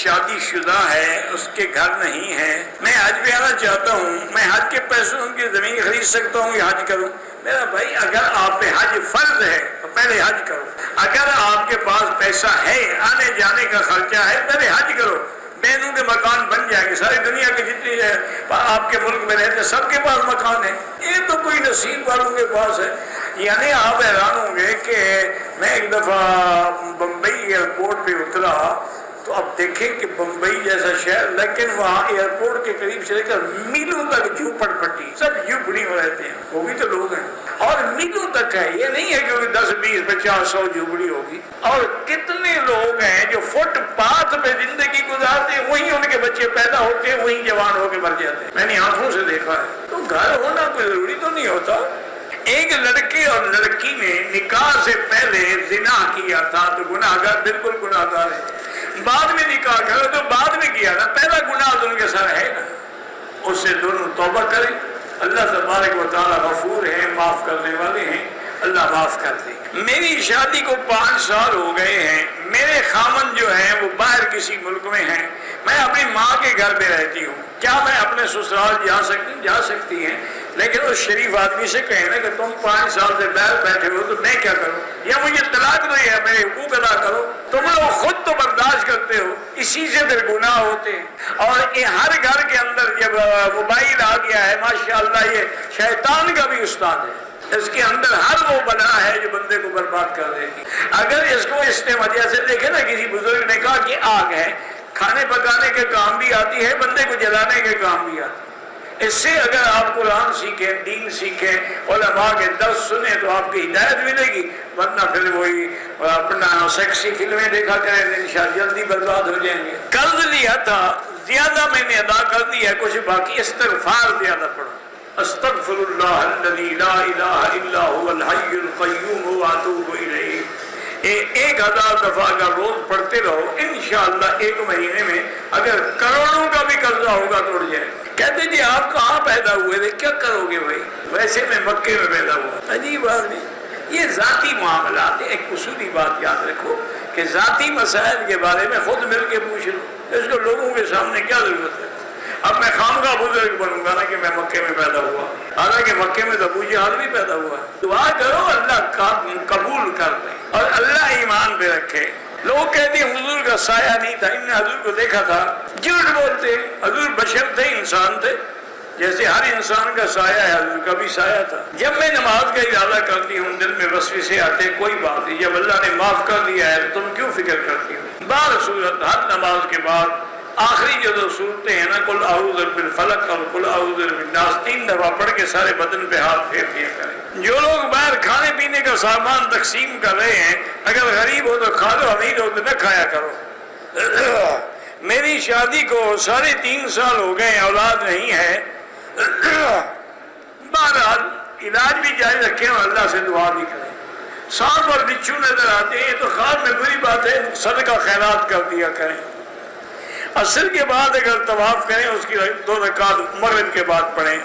شادی شدہ ہے، اس کے گھر نہیں ہے، میں حج پہ آنا چاہتا ہوں، میں حج کے پیسوں ان کی زمین خرید سکتا ہوں یا حج کروں؟ میرا بھائی اگر آپ پہ حج فرض ہے تو پہلے حج کرو، اگر آپ کے پاس پیسہ ہے، آنے جانے کا خرچہ ہے، پہلے حج کرو، بہنوں کے مکان بن جائیں گے، ساری دنیا کے جتنی آپ کے ملک میں رہتے سب کے پاس مکان ہے، یہ تو کوئی نصیب والوں کے پاس ہے۔ یعنی آپ حیران ہوں گے کہ میں ایک دفعہ بمبئی ایئرپورٹ پہ اترا تو اب دیکھیں کہ بمبئی جیسا شہر، لیکن وہاں ایئرپورٹ کے قریب سے لے کر میلوں تک جھوپڑ پٹی، سب جھوپڑی میں رہتے ہیں، وہ بھی تو لوگ ہیں، اور میلوں تک ہے، یہ نہیں ہے کہ 10 20 50 100 جھوپڑی ہوگی۔ اور کتنے لوگ ہیں جو فٹ پاتھ پہ زندگی گزارتے ہیں، وہیں ان کے بچے پیدا ہوتے ہیں، وہیں جوان ہو کے مر جاتے ہیں، میں نے آنکھوں سے دیکھا ہے۔ تو گھر ہونا کوئی ضروری تو نہیں ہوتا۔ ایک لڑکے اور لڑکی نے نکاح سے پہلے زنا کیا تھا تو گناہگار، بالکل گناہگار ہے، بعد میں نکاح کرو تو بعد میں کیا نا، پہلا گناہ تو ان کے سر ہے نا، اس سے دونوں توبہ کریں، اللہ تبارک و تعالیٰ غفور ہے، معاف کرنے والے ہیں، اللہ معاف کر دے۔ میری شادی کو 5 سال ہو گئے ہیں، میرے خامن جو ہیں وہ باہر کسی ملک میں ہیں، میں اپنی ماں کے گھر میں رہتی ہوں، کیا میں اپنے سسرال جا سکتی ہیں؟ لیکن اس شریف آدمی سے کہیں نا کہ تم 5 سال سے باہر بیٹھے ہو تو میں کیا کروں، یا مجھے طلاق دو یا میرے حقوق ادا کرو، تم لوگ خود تو برداشت کرتے ہو، اسی سے پھر گناہ ہوتے ہیں۔ اور ہر گھر کے اندر جب موبائل آ گیا ہے، ماشاءاللہ یہ شیطان کا بھی استاد ہے، اس کے اندر ہر وہ بلا ہے جو بندے کو برباد کر دے گی۔ اگر اس کو اس نے وجہ سے دیکھے نا، کسی بزرگ نے کہا کہ آگ ہے، کھانے پکانے کے کام بھی آتی ہے، بندے کو جلانے کے کام بھی آتی ہے۔ اس سے اگر آپ قرآن سیکھیں، دین سیکھیں، علماء کے درس سنیں تو آپ کی ہدایت ملے گی، ورنہ پھر وہی اپنا سیکسی فلمیں دیکھا کریں، انشاءاللہ جلدی برباد ہو جائیں گے۔ قرض لیا تھا، زیادہ میں نے ادا کر دیا، کچھ باقی، استغفار زیادہ پڑھو، استغفر اللہ الذی لا الہ الا هو الحی القیوم واتوب الیہ، 1000 دفعہ اگر روز پڑھتے رہو، انشاءاللہ 1 مہینے میں اگر کروڑوں کا بھی قرضہ ہوگا تو اڑ جائے۔ کہتے جی آپ کہاں پیدا ہوئے تھے، کیا کرو گے بھائی؟ ویسے میں مکے میں پیدا ہوا۔ عجیب آدمی، یہ ذاتی معاملات، ایک اصولی بات یاد رکھو کہ ذاتی مسائل کے بارے میں خود مل کے پوچھ لو، اس کو لوگوں کے سامنے کیا ضرورت ہے؟ اب میں خامخواہ بزرگ بنوں گا نا کہ میں مکے میں پیدا ہوا، حالانکہ مکے میں تو ابو جہل بھی پیدا ہوا۔ دعا کرو اللہ قبول کر لے اور اللہ ایمان پہ رکھے۔ لوگ کہتے ہیں حضور کا سایہ نہیں تھا، ان نے حضور کو دیکھا تھا، جھوٹ بولتے، حضور بشر تھے، انسان تھے، جیسے ہر انسان کا سایہ ہے، حضور کا بھی سایہ تھا۔ جب میں نماز کا ارادہ کرتی ہوں، دل میں وسوسے آتے، کوئی بات نہیں، جب اللہ نے معاف کر دیا ہے تو تم کیوں فکر کرتی ہو؟ بار صورت ہر نماز کے بعد آخری جو دو صورتیں ہیں نا، قل اعوذ بالفلق اور قل اعوذ بالناس، 3 دفعہ پڑھ کے سارے بدن پہ ہاتھ پھیر دیا کریں۔ جو لوگ باہر کھانے پینے کا سامان تقسیم کر رہے ہیں، اگر غریب ہو تو کھا لو، امیر ہو تو نہ کھایا کرو۔ میری شادی کو 3.5 سال ہو گئے، اولاد نہیں ہے، بہرحال علاج بھی جاری رکھیں اور اللہ سے دعا بھی کریں۔ سانپ اور بچھو نظر آتے ہیں تو خواب میں بری بات ہے، صدقہ خیرات کر دیا کریں۔ عصر کے بعد اگر طواف کریں، اس کی 2 رکعت مغرب کے بعد پڑھیں۔